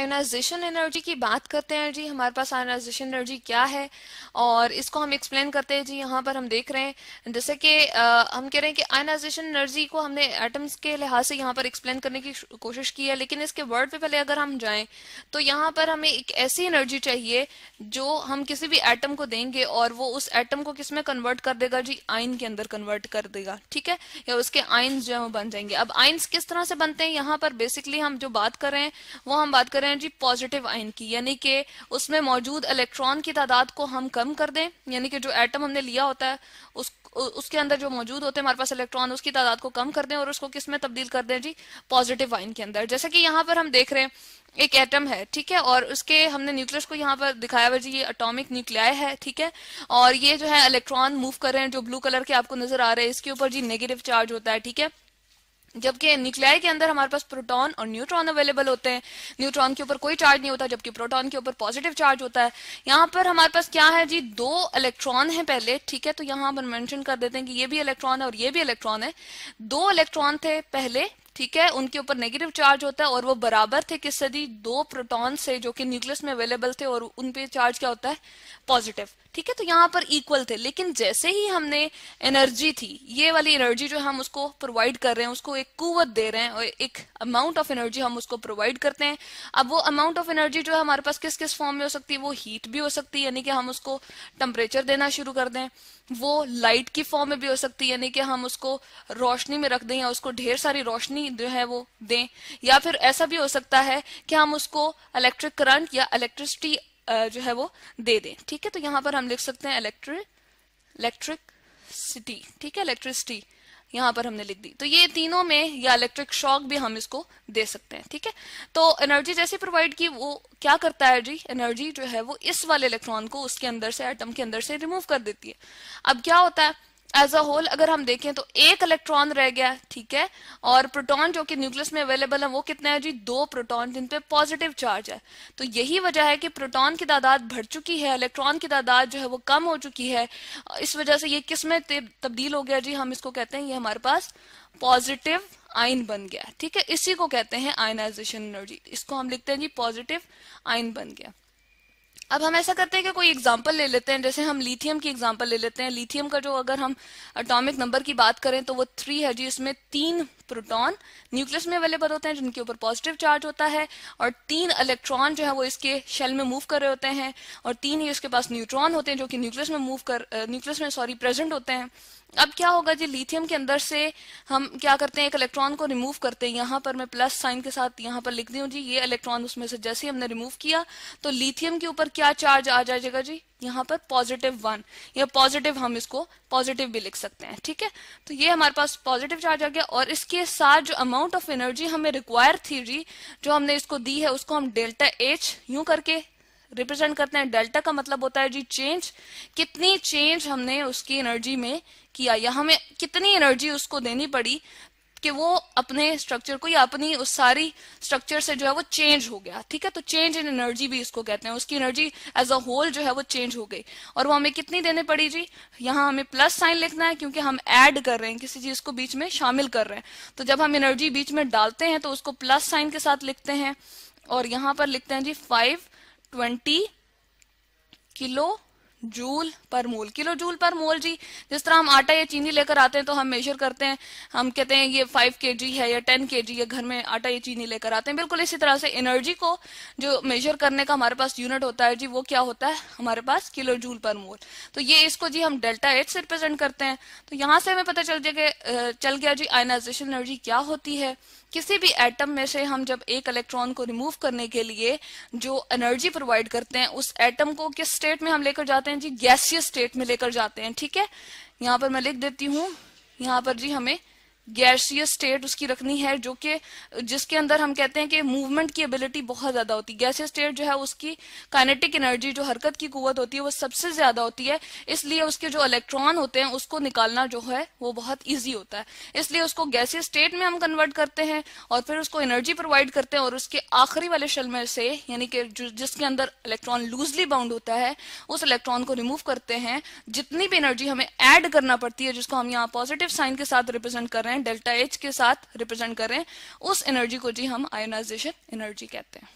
Ionization energy की बात करते हैं जी। हमारे पास आयनाइजेशन एनर्जी क्या है और इसको हम एक्सप्लेन करते हैं जी। यहाँ पर हम देख रहे हैं जैसे कि हम कह रहे हैं कि आयनाइजेशन एनर्जी को हमने एटम्स के लिहाज से यहाँ पर एक्सप्लेन करने की कोशिश की है, लेकिन इसके वर्ड पे पहले अगर हम जाएं तो यहाँ पर हमें एक ऐसी एनर्जी चाहिए जो हम किसी भी एटम को देंगे और वो उस एटम को किस में कन्वर्ट कर देगा जी, आयन के अंदर कन्वर्ट कर देगा, ठीक है, या उसके आयन्स जो है वो बन जाएंगे। अब आयन्स किस तरह से बनते हैं, यहाँ पर बेसिकली हम जो बात कर रहे हैं वो हम बात कर रहे हैं जी पॉजिटिव आयन की, यानी कि उसमें मौजूद इलेक्ट्रॉन की तादाद को हम कम कर दें, यानी कि जो एटम हमने लिया होता है उसके अंदर जो मौजूद होते हैं हमारे पास इलेक्ट्रॉन, उसकी तादाद को कम कर दें और उसको किस में तब्दील कर दें जी, पॉजिटिव आयन के अंदर। जैसे कि यहाँ पर हम देख रहे हैं एक एटम है, ठीक है, और उसके हमने न्यूक्लियस को यहाँ पर दिखाया हुआ जी, ये एटॉमिक न्यूक्लियाई है, ठीक है, और ये जो है इलेक्ट्रॉन मूव कर रहे हैं जो ब्लू कलर के आपको नजर आ रहे हैं, इसके ऊपर जी नेगेटिव चार्ज होता है, ठीक है, जबकि न्यूक्लियाई के अंदर हमारे पास प्रोटॉन और न्यूट्रॉन अवेलेबल होते हैं। न्यूट्रॉन के ऊपर कोई चार्ज नहीं होता जबकि प्रोटॉन के ऊपर पॉजिटिव चार्ज होता है। यहाँ पर हमारे पास क्या है जी, दो इलेक्ट्रॉन है पहले, ठीक है, तो यहाँ पर मेंशन कर देते हैं कि ये भी इलेक्ट्रॉन है और ये भी इलेक्ट्रॉन है। दो इलेक्ट्रॉन थे पहले, ठीक है, उनके ऊपर नेगेटिव चार्ज होता है और वो बराबर थे किससे दी, दो प्रोटॉन से जो कि न्यूक्लियस में अवेलेबल थे और उन पे चार्ज क्या होता है, पॉजिटिव, ठीक है, तो यहाँ पर इक्वल थे। लेकिन जैसे ही हमने एनर्जी थी, ये वाली एनर्जी जो हम उसको प्रोवाइड कर रहे हैं, उसको एक कुव्वत दे रहे हैं और एक अमाउंट ऑफ एनर्जी हम उसको प्रोवाइड करते हैं। अब वो अमाउंट ऑफ एनर्जी जो है हमारे पास किस किस फॉर्म में हो सकती है, वो हीट भी हो सकती है, यानी कि हम उसको टेम्परेचर देना शुरू कर दें, वो लाइट की फॉर्म में भी हो सकती है, यानी कि हम उसको रोशनी में रख दें या उसको ढेर सारी रोशनी जो है वो दें, या फिर ऐसा भी हो सकता है कि हम उसको इलेक्ट्रिक करंट या इलेक्ट्रिसिटी जो है वो दे दें, ठीक है, तो यहाँ पर हम लिख सकते हैं इलेक्ट्रिसिटी, ठीक है, इलेक्ट्रिसिटी यहाँ पर हमने लिख दी। तो ये तीनों में, या इलेक्ट्रिक शॉक भी हम इसको दे सकते हैं, ठीक है। तो एनर्जी जैसे प्रोवाइड की, वो क्या करता है जी, एनर्जी जो है वो इस वाले इलेक्ट्रॉन को उसके अंदर से, एटम के अंदर से रिमूव कर देती है। अब क्या होता है, एज अ होल अगर हम देखें तो एक इलेक्ट्रॉन रह गया, ठीक है, और प्रोटॉन जो कि न्यूक्लियस में अवेलेबल है वो कितने हैं जी, दो प्रोटॉन जिन पे पॉजिटिव चार्ज है। तो यही वजह है कि प्रोटॉन की तादाद बढ़ चुकी है, इलेक्ट्रॉन की तादाद जो है वो कम हो चुकी है। इस वजह से ये किस में तब्दील हो गया जी, हम इसको कहते हैं ये हमारे पास पॉजिटिव आयन बन गया, ठीक है, इसी को कहते हैं आयनाइजेशन एनर्जी। इसको हम लिखते हैं जी पॉजिटिव आयन बन गया। अब हम ऐसा करते हैं कि कोई एग्जांपल ले लेते हैं, जैसे हम लिथियम की एग्जांपल ले लेते हैं। लिथियम का जो अगर हम एटॉमिक नंबर की बात करें तो वो 3 है जी। इसमें 3 प्रोटॉन न्यूक्लियस में अवेलेबल होते हैं जिनके ऊपर पॉजिटिव चार्ज होता है, और 3 इलेक्ट्रॉन जो है वो इसके शेल में मूव कर रहे होते हैं, और 3 ही इसके पास न्यूट्रॉन होते हैं जो कि न्यूक्लियस में प्रेजेंट होते हैं। अब क्या होगा जी, लिथियम के अंदर से हम क्या करते हैं, एक इलेक्ट्रॉन को रिमूव करते हैं। यहाँ पर मैं प्लस साइन के साथ यहाँ पर लिख दी हूँ जी, ये इलेक्ट्रॉन उसमें से जैसे ही हमने रिमूव किया तो लिथियम के ऊपर क्या चार्ज आ जाएगा जी, यहाँ पर +1, या पॉजिटिव, हम इसको पॉजिटिव भी लिख सकते हैं, ठीक है। तो ये हमारे पास पॉजिटिव चार्ज आ गया, और इसके साथ जो अमाउंट ऑफ एनर्जी हमें रिक्वायर थी जी, जो हमने इसको दी है, उसको हम डेल्टा H यूं करके रिप्रेजेंट करते हैं। डेल्टा का मतलब होता है जी चेंज, कितनी चेंज हमने उसकी एनर्जी में किया, या हमें कितनी एनर्जी उसको देनी पड़ी कि वो अपने स्ट्रक्चर को या अपनी उस सारी स्ट्रक्चर से जो है वो चेंज हो गया, ठीक है। तो चेंज इन एनर्जी भी इसको कहते हैं, उसकी एनर्जी एज अ होल जो है वो चेंज हो गई, और वो हमें कितनी देनी पड़ी जी, यहाँ हमें प्लस साइन लिखना है क्योंकि हम ऐड कर रहे हैं, किसी चीज को बीच में शामिल कर रहे हैं। तो जब हम एनर्जी बीच में डालते हैं तो उसको प्लस साइन के साथ लिखते हैं, और यहाँ पर लिखते हैं जी 520 किलो जूल पर मोल। किलो जूल पर मोल जी, जिस तरह हम आटा या चीनी लेकर आते हैं तो हम मेजर करते हैं, हम कहते हैं ये 5 kg है या 10 kg, या घर में आटा या चीनी लेकर आते हैं। बिल्कुल इसी तरह से एनर्जी को जो मेजर करने का हमारे पास यूनिट होता है जी, वो क्या होता है हमारे पास, किलो जूल पर मोल। तो ये इसको जी हम डेल्टा H से रिप्रेजेंट करते हैं। तो यहाँ से हमें पता चल गया जी आयनाइजेशन एनर्जी क्या होती है। किसी भी एटम में से हम जब एक इलेक्ट्रॉन को रिमूव करने के लिए जो एनर्जी प्रोवाइड करते हैं, उस एटम को किस स्टेट में हम लेकर जाते हैं जी, गैसियस स्टेट में लेकर जाते हैं, ठीक है। यहाँ पर मैं लिख देती हूँ, यहाँ पर जी हमें गैसियस स्टेट उसकी रखनी है, जो कि जिसके अंदर हम कहते हैं कि मूवमेंट की एबिलिटी बहुत ज्यादा होती है। गैसियस स्टेट जो है उसकी काइनेटिक एनर्जी, जो हरकत की कुव्वत होती है, वो सबसे ज्यादा होती है, इसलिए उसके जो इलेक्ट्रॉन होते हैं उसको निकालना जो है वो बहुत ईजी होता है। इसलिए उसको गैसियस स्टेट में हम कन्वर्ट करते हैं और फिर उसको एनर्जी प्रोवाइड करते हैं, और उसके आखिरी वाले शेल में से, यानी कि जिसके अंदर इलेक्ट्रॉन लूजली बाउंड होता है, उस इलेक्ट्रॉन को रिमूव करते हैं। जितनी भी एनर्जी हमें ऐड करना पड़ती है, जिसको हम यहाँ पॉजिटिव साइन के साथ रिप्रेजेंट कर रहे हैं, डेल्टा H के साथ रिप्रेजेंट कर रहे हैं, उस एनर्जी को जी हम आयनाइजेशन एनर्जी कहते हैं।